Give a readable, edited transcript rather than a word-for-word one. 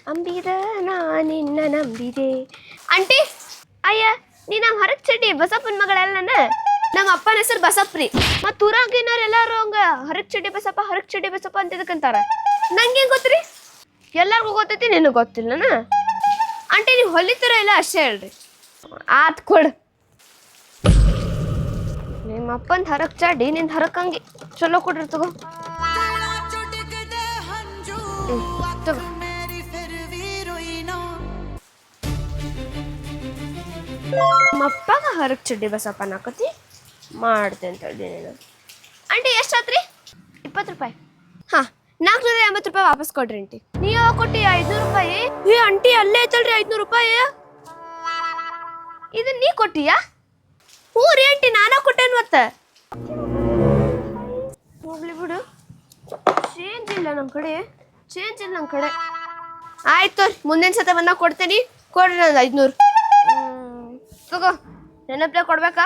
ಅಂಬಿದ ನಾ ನಿನ್ನ ನಂಬಿದೆ ಆಂಟಿ ಅಯ್ಯ ನೀ ನಮ್ಮ ಹರಕ್ ಚಡ್ಡಿ ಬಸಪ್ಪನ ಮಗಳಲ್ಲ ನಮ್ಮ ಅಪ್ಪನ ಹೆಸರು ಬಸಪ್ರಿ ಮತ್ತು ಊರಾಗಿನವ್ರು ಎಲ್ಲಾರು ಹಂಗ ಹರಕ್ ಚಡ್ಡಿ ಬಸಪ್ಪ ಅಂತಿದಕ್ಕಂತಾರ ನಂಗೆ ಗೊತ್ತ್ರಿ ಎಲ್ಲರಿಗೂ ಗೊತ್ತೈತಿ ನಿನಗೆ ಗೊತ್ತಿಲ್ಲನ ಆಂಟಿ ನೀವು ಹೊಲಿತೀರ ಇಲ್ಲ ಅಷ್ಟೇ ಹೇಳ್ರಿ ಆತ್ ಕೊಡು ನಿಮ್ಮ ಅಪ್ಪನ ಹರಕ್ ಚಡ್ಡಿ ನಿನ್ ಹರಕಂಗಿ ಚಲೋ ಕೊಡ್ರಿ ತಗೋ ತಗೋ ನಮ್ಮಪ್ಪಗ ಹರಕ್ ಚಡ್ಡಿ ಬಸಪ್ಪ ನಾಕತಿ ಮಾಡ್ತೆ ಅಂತ ಹೇಳಿ ನೀನು ಆಂಟಿ ಎಷ್ಟಾತ್ರಿ 20 ರೂಪಾಯಿ ಹಾಂ 480 ರೂಪಾಯಿ ವಾಪಸ್ ಕೊಡ್ರಿ ಆಂಟಿ ನೀವು ಯಾವಾಗ ಕೊಟ್ಟಿ 500 ರೂಪಾಯಿ ಏ ಆಂಟಿ ಅಲ್ಲೇ ಐತಲ್ರಿ 500 ರೂಪಾಯಿ ಇದನ್ನ ನೀ ಕೊಟ್ಟಿಯಾ ಹ್ಞೂ ರೀ ಆಂಟಿ ನಾನಾ ಕೊಟ್ಟೇನು ಮತ್ತೆ ಹೋಗ್ಲಿ ಬಿಡು ಚೇಂಜ್ ಇಲ್ಲ ನಮ್ಮ ಕಡೆ ಆಯ್ತು ಮುಂದಿನ ಸತ ಬಂದಾಗ ಕೊಡ್ತೇನೆ ಕೊಡ್ರಿ ನಂದು 500 ತಗೋ ನೆನಪಲೆ ಕೊಡ್ಬೇಕಾ